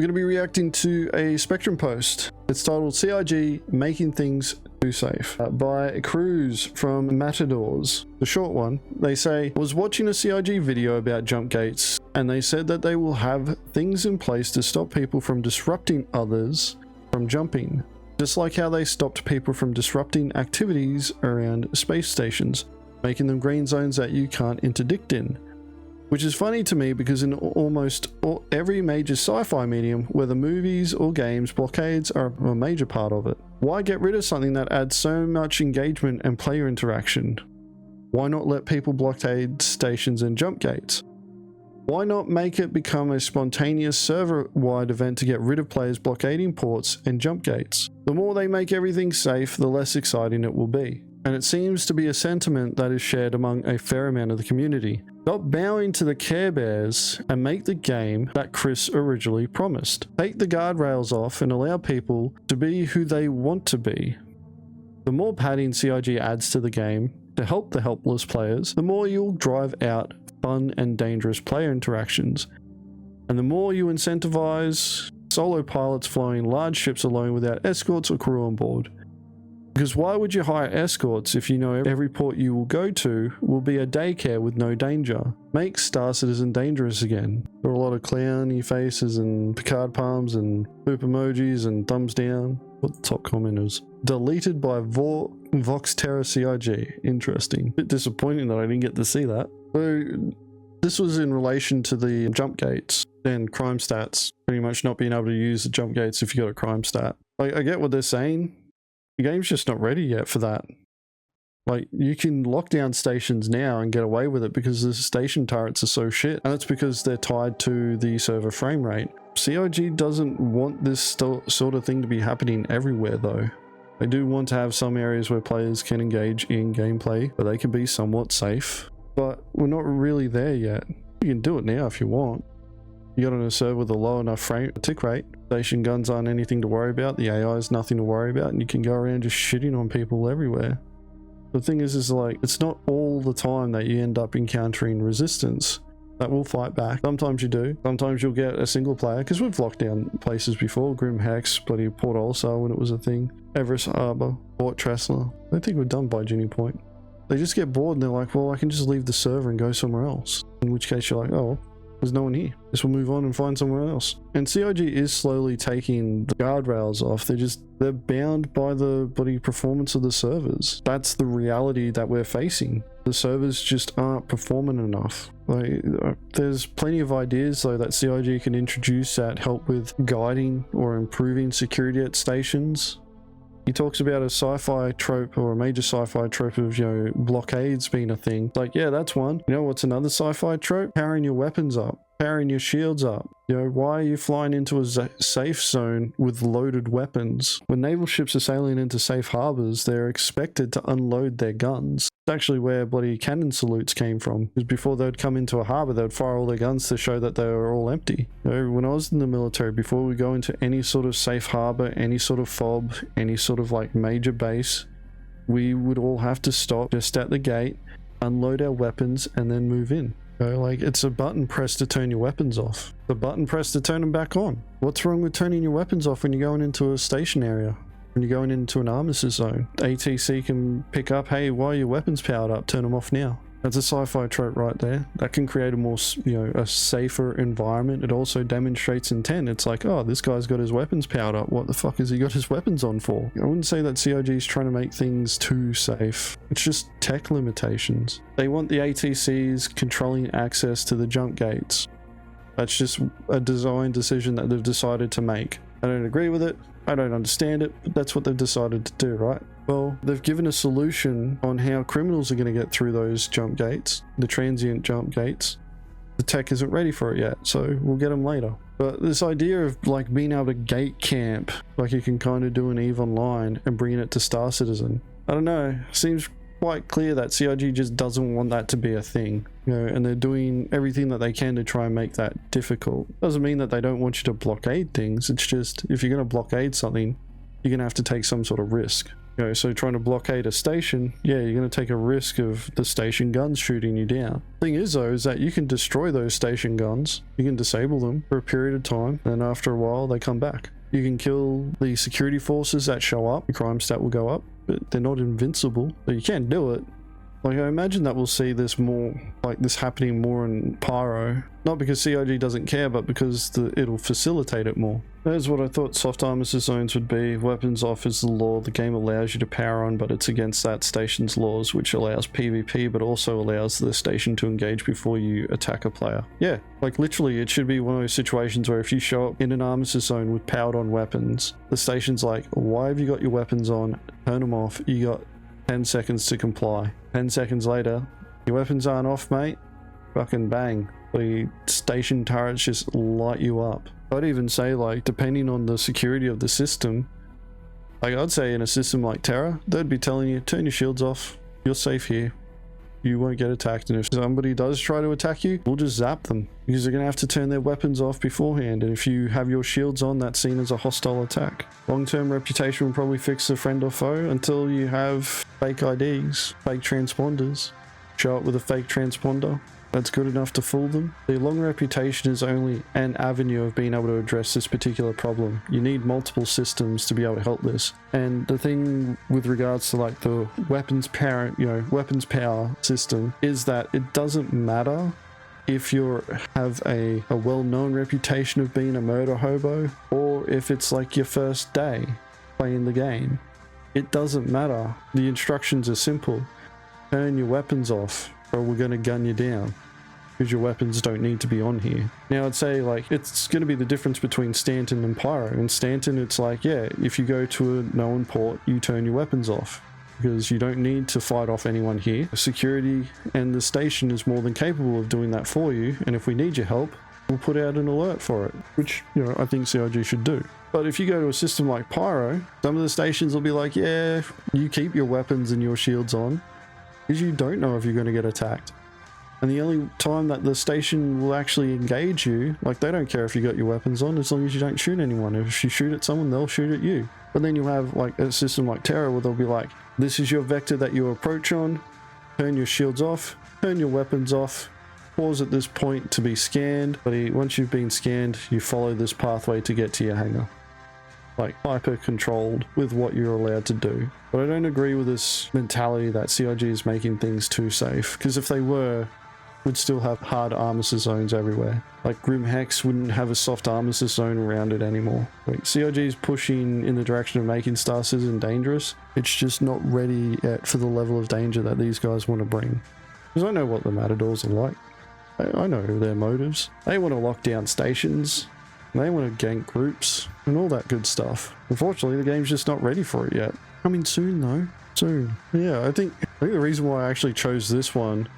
We're going to be reacting to a Spectrum post. It's titled CIG Making Things Too Safe by Cruz from Matadors. The short one, they say, was watching a CIG video about jump gates and they said that they will have things in place to stop people from disrupting others from jumping. Just like how they stopped people from disrupting activities around space stations, making them green zones that you can't interdict in. Which is funny to me because in almost every major sci-fi medium, whether movies or games, blockades are a major part of it. Why get rid of something that adds so much engagement and player interaction? Why not let people blockade stations and jump gates? Why not make it become a spontaneous server-wide event to get rid of players blockading ports and jump gates? The more they make everything safe, the less exciting it will be. And it seems to be a sentiment that is shared among a fair amount of the community. Stop bowing to the Care Bears and make the game that Chris originally promised. Take the guardrails off and allow people to be who they want to be. The more padding CIG adds to the game to help the helpless players, the more you'll drive out fun and dangerous player interactions. And the more you incentivize solo pilots flying large ships alone without escorts or crew on board. Because why would you hire escorts if you know every port you will go to will be a daycare with no danger? Make Star Citizen dangerous again. There are a lot of clowny faces and Picard palms and poop emojis and thumbs down. What the top comment is. Deleted by Voxterra CIG. Interesting. Bit disappointing that I didn't get to see that. So this was in relation to the jump gates and crime stats. Pretty much not being able to use the jump gates if you got a crime stat. I get what they're saying. The game's just not ready yet for that. Like, you can lock down stations now and get away with it because the station turrets are so shit, and that's because they're tied to the server frame rate. CIG doesn't want this sort of thing to be happening everywhere though. They do want to have some areas where players can engage in gameplay, but they can be somewhat safe. But we're not really there yet. You can do it now if you want. You got on a server with a low enough tick rate, station guns aren't anything to worry about, the AI is nothing to worry about, and you can go around just shitting on people everywhere. The thing is like, it's not all the time that you end up encountering resistance that will fight back. Sometimes you do. Sometimes you'll get a single player, because we've locked down places before. Grim Hex, bloody Port Olisar when it was a thing. Everest Harbour, Port Tressler. I don't think we're done by Ginny Point. They just get bored and they're like, well, I can just leave the server and go somewhere else. In which case you're like, oh, there's no one here. Guess we'll move on and find somewhere else. And CIG is slowly taking the guardrails off. They're bound by the bloody performance of the servers. That's the reality that we're facing. The servers just aren't performing enough. Like, there's plenty of ideas though that CIG can introduce that help with guiding or improving security at stations. He talks about a sci-fi trope or a major sci-fi trope of, you know, blockades being a thing. It's like, yeah, that's one. You know what's another sci-fi trope? Powering your weapons up, powering your shields up. You know, why are you flying into a safe zone with loaded weapons? When naval ships are sailing into safe harbors, they're expected to unload their guns. It's actually where bloody cannon salutes came from. Because before they'd come into a harbor, they'd fire all their guns to show that they were all empty. You know, when I was in the military, before we go into any sort of safe harbor, any sort of fob, any sort of like major base, we would all have to stop just at the gate, unload our weapons, and then move in. So, like, it's a button press to turn your weapons off. The button press to turn them back on. What's wrong with turning your weapons off when you're going into a station area? When you're going into an armistice zone? ATC can pick up, hey, why are your weapons powered up? Turn them off now. That's a sci-fi trope right there. That can create a more, you know, a safer environment. It also demonstrates intent. It's like, oh, this guy's got his weapons powered up. What the fuck has he got his weapons on for? I wouldn't say that CIG is trying to make things too safe. It's just tech limitations. They want the ATCs controlling access to the jump gates. That's just a design decision that they've decided to make. I don't agree with it. I don't understand it, but that's what they've decided to do, right? Well, they've given a solution on how criminals are going to get through those jump gates, the transient jump gates. The tech isn't ready for it yet, so we'll get them later. But this idea of like being able to gate camp, like you can kind of do an EVE Online and bringing it to Star Citizen, I don't know, seems quite clear that CIG just doesn't want that to be a thing, you know, and they're doing everything that they can to try and make that difficult. Doesn't mean that they don't want you to blockade things. It's just, if you're going to blockade something, you're going to have to take some sort of risk. You know, so trying to blockade a station, yeah, you're going to take a risk of the station guns shooting you down. Thing is though, is that you can destroy those station guns, you can disable them for a period of time, and after a while they come back. You can kill the security forces that show up, your crime stat will go up, but they're not invincible, so you can't do it. Like, I imagine that we'll see this more, like this happening more in Pyro. Not because CIG doesn't care, but because it'll facilitate it more. There's what I thought soft armistice zones would be. Weapons off is the law. The game allows you to power on, but it's against that station's laws, which allows PvP, but also allows the station to engage before you attack a player. Yeah, like literally it should be one of those situations where if you show up in an armistice zone with powered on weapons, the station's like, why have you got your weapons on? Turn them off. You got 10 seconds to comply. 10 seconds later, your weapons aren't off, mate. Fucking bang. The station turrets just light you up. I'd even say, like, depending on the security of the system, like I'd say in a system like Terra, they'd be telling you, turn your shields off. You're safe here. You won't get attacked. And if somebody does try to attack you, we'll just zap them. Because they're going to have to turn their weapons off beforehand. And if you have your shields on, that's seen as a hostile attack. Long-term reputation will probably fix a friend or foe until you have fake IDs, fake transponders. Show up with a fake transponder. That's good enough to fool them. The long reputation is only an avenue of being able to address this particular problem. You need multiple systems to be able to help this. And the thing with regards to like the weapons power, weapons power system is that it doesn't matter if you have a well-known reputation of being a murder hobo or if it's like your first day playing the game. It doesn't matter. The instructions are simple. Turn your weapons off, or we're going to gun you down because your weapons don't need to be on here. Now I'd say like it's going to be the difference between Stanton and Pyro. In Stanton it's like, yeah, if you go to a known port, you turn your weapons off because you don't need to fight off anyone here. Security and the station is more than capable of doing that for you, and if we need your help, we'll put out an alert for it, which, I think CIG should do. But if you go to a system like Pyro, some of the stations will be like, yeah, you keep your weapons and your shields on, because you don't know if you're going to get attacked. And the only time that the station will actually engage you, like they don't care if you got your weapons on as long as you don't shoot anyone. If you shoot at someone, they'll shoot at you. But then you'll have like a system like Terra where they'll be like, this is your vector that you approach on, turn your shields off, turn your weapons off, pause at this point to be scanned, but once you've been scanned, you follow this pathway to get to your hangar. Like hyper controlled with what you're allowed to do. But I don't agree with this mentality that CIG is making things too safe, because if they were, we'd still have hard armistice zones everywhere. Like Grim Hex wouldn't have a soft armistice zone around it anymore. Like CIG is pushing in the direction of making Star Citizen dangerous. It's just not ready yet for the level of danger that these guys want to bring. Because I know what the Matadors are like. I know their motives. They want to lock down stations. They want to gank groups and all that good stuff. Unfortunately, the game's just not ready for it yet. Coming soon though. Soon. Yeah, I think the reason why I actually chose this one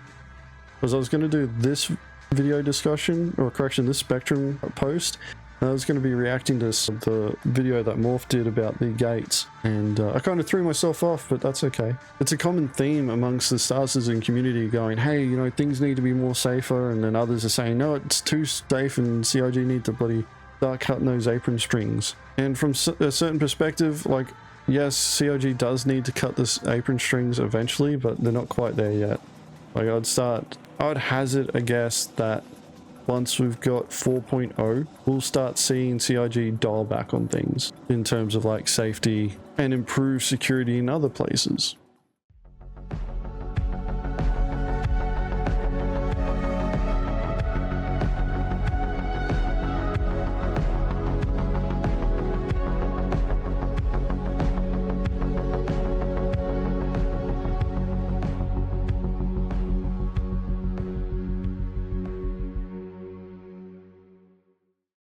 was I was going to do this video discussion, or correction, this Spectrum post. And I was going to be reacting to the video that Morph did about the gates. And I kind of threw myself off, but that's okay. It's a common theme amongst the Star Citizen community going, hey, things need to be more safer. And then others are saying, no, it's too safe and CIG need to bloody start cutting those apron strings. And from a certain perspective, like, yes, CIG does need to cut this apron strings eventually, but they're not quite there yet. Like, I'd hazard a guess that once we've got 4.0, we'll start seeing CIG dial back on things in terms of like safety and improve security in other places.